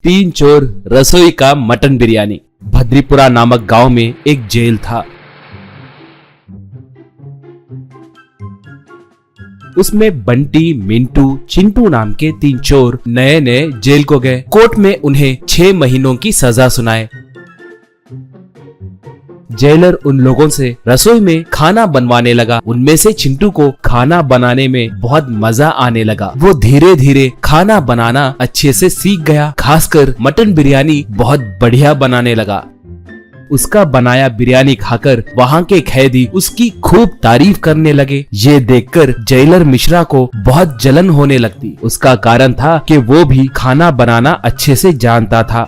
तीन चोर रसोई का मटन बिरयानी। भद्रीपुरा नामक गांव में एक जेल था। उसमें बंटी, मिंटू, चिंटू नाम के तीन चोर नए नए जेल को गए। कोर्ट में उन्हें 6 महीनों की सजा सुनाए। जेलर उन लोगों से रसोई में खाना बनवाने लगा। उनमें से चिंटू को खाना बनाने में बहुत मजा आने लगा। वो धीरे धीरे खाना बनाना अच्छे से सीख गया। खासकर मटन बिरयानी बहुत बढ़िया बनाने लगा। उसका बनाया बिरयानी खाकर वहाँ के कैदी उसकी खूब तारीफ करने लगे। ये देखकर जेलर मिश्रा को बहुत जलन होने लगती। उसका कारण था कि वो भी खाना बनाना अच्छे से जानता था।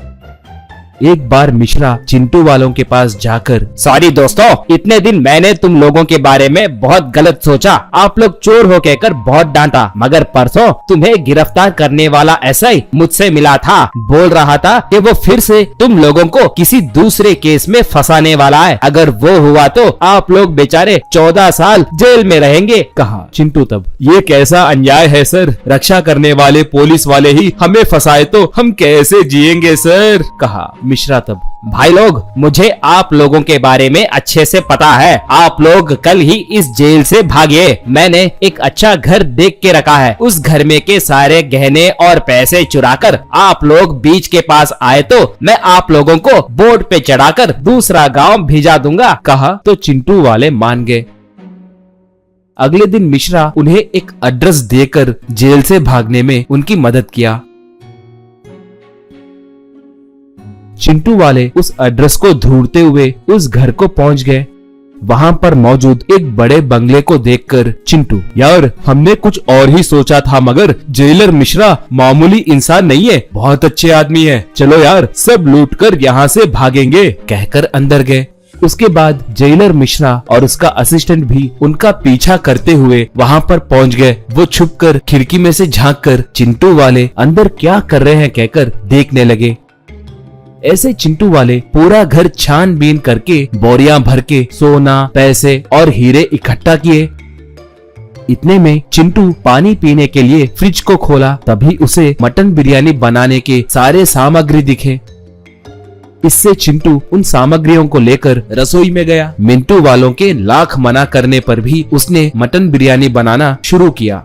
एक बार मिश्रा चिंटू वालों के पास जाकर, सॉरी दोस्तों, इतने दिन मैंने तुम लोगों के बारे में बहुत गलत सोचा। आप लोग चोर हो कहकर बहुत डांटा, मगर परसों तुम्हें गिरफ्तार करने वाला एसआई मुझसे मिला था। बोल रहा था कि वो फिर से तुम लोगों को किसी दूसरे केस में फंसाने वाला है। अगर वो हुआ तो आप लोग बेचारे 14 साल जेल में रहेंगे। कहा चिंटू तब। ये कैसा अन्याय है सर, रक्षा करने वाले पुलिस वाले ही हमें फंसाए तो हम कैसे जिएंगे सर। कहा मिश्रा तब। भाई लोग, मुझे आप लोगों के बारे में अच्छे से पता है। आप लोग कल ही इस जेल से भागे। मैंने एक अच्छा घर देख के रखा है। उस घर में के सारे गहने और पैसे चुराकर आप लोग बीच के पास आए तो मैं आप लोगों को बोट पे चढ़ाकर दूसरा गांव भेजा दूंगा। कहा तो चिंटू वाले मान गए। अगले दिन मिश्रा उन्हें एक एड्रेस देकर जेल से भागने में उनकी मदद किया। चिंटू वाले उस एड्रेस को ढूंढते हुए उस घर को पहुंच गए। वहां पर मौजूद एक बड़े बंगले को देखकर चिंटू, यार हमने कुछ और ही सोचा था, मगर जेलर मिश्रा मामूली इंसान नहीं है, बहुत अच्छे आदमी है। चलो यार सब लूटकर यहाँ से भागेंगे, कहकर अंदर गए। उसके बाद जेलर मिश्रा और उसका असिस्टेंट भी उनका पीछा करते हुए वहां पर पहुंच गए। वो छुपकर खिड़की में से झांककर चिंटू वाले अंदर क्या कर रहे हैं कहकर देखने लगे। ऐसे चिंटू वाले पूरा घर छानबीन करके बोरियां भर के सोना, पैसे और हीरे इकट्ठा किए। इतने में चिंटू पानी पीने के लिए फ्रिज को खोला। तभी उसे मटन बिरयानी बनाने के सारे सामग्री दिखे। इससे चिंटू उन सामग्रियों को लेकर रसोई में गया। मिंटू वालों के लाख मना करने पर भी उसने मटन बिरयानी बनाना शुरू किया।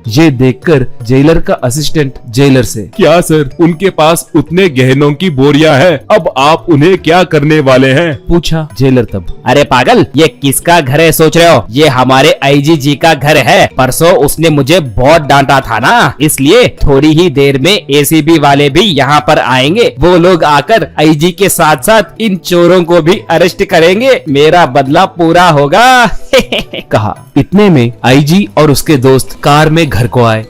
ये देखकर जेलर का असिस्टेंट जेलर से, क्या सर उनके पास उतने गहनों की बोरियां हैं, अब आप उन्हें क्या करने वाले हैं, पूछा। जेलर तब, अरे पागल, ये किसका घर है सोच रहे हो? ये हमारे आईजी जी का घर है। परसों उसने मुझे बहुत डांटा था ना, इसलिए थोड़ी ही देर में एसीबी वाले भी यहाँ पर आएंगे। वो लोग आकर आईजी के साथ साथ इन चोरों को भी अरेस्ट करेंगे। मेरा बदला पूरा होगा। कहा। इतने में आईजी और उसके दोस्त कार में घर को आए।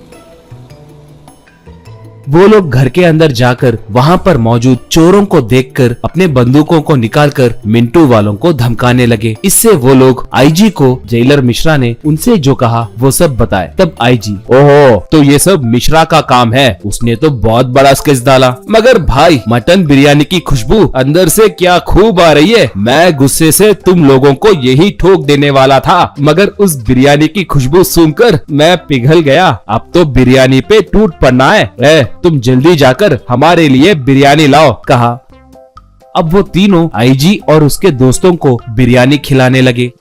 वो लोग घर के अंदर जाकर वहां पर मौजूद चोरों को देखकर अपने बंदूकों को निकालकर मिंटू वालों को धमकाने लगे। इससे वो लोग आईजी को जेलर मिश्रा ने उनसे जो कहा वो सब बताए। तब आईजी, ओहो तो ये सब मिश्रा का काम है, उसने तो बहुत बड़ा स्केच डाला, मगर भाई मटन बिरयानी की खुशबू अंदर से क्या खूब आ रही है। मैं गुस्से से तुम लोगों को यही ठोक देने वाला था, मगर उस बिरयानी की खुशबू सुनकर मैं पिघल गया। अब तो बिरयानी पे टूट पड़ना है। तुम जल्दी जाकर हमारे लिए बिरयानी लाओ, कहा। अब वो तीनों आईजी और उसके दोस्तों को बिरयानी खिलाने लगे।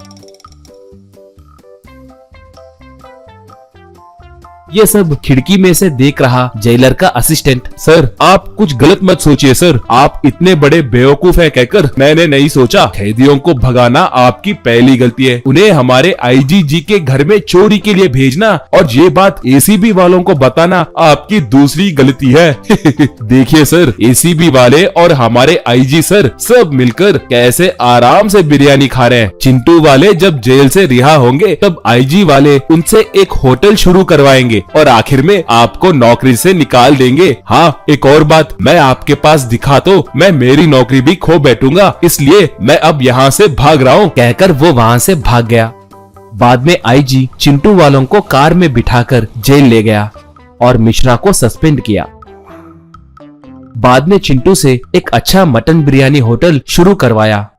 ये सब खिड़की में से देख रहा जेलर का असिस्टेंट, सर आप कुछ गलत मत सोचिए सर, आप इतने बड़े बेवकूफ हैं कहकर मैंने नहीं सोचा। कैदियों को भगाना आपकी पहली गलती है, उन्हें हमारे आईजी जी के घर में चोरी के लिए भेजना और ये बात एसीबी वालों को बताना आपकी दूसरी गलती है। देखिए सर, एसीबी वाले और हमारे आईजी सर सब मिलकर कैसे आराम से बिरयानी खा रहे हैं। चिंटू वाले जब जेल से रिहा होंगे तब आईजी वाले उनसे एक होटल शुरू करवाएंगे और आखिर में आपको नौकरी से निकाल देंगे। हाँ एक और बात, मैं आपके पास दिखा तो मैं मेरी नौकरी भी खो बैठूंगा, इसलिए मैं अब यहाँ से भाग रहा हूँ, कहकर वो वहाँ से भाग गया। बाद में आईजी चिंटू वालों को कार में बिठाकर जेल ले गया और मिश्रा को सस्पेंड किया। बाद में चिंटू से एक अच्छा मटन बिरयानी होटल शुरू करवाया।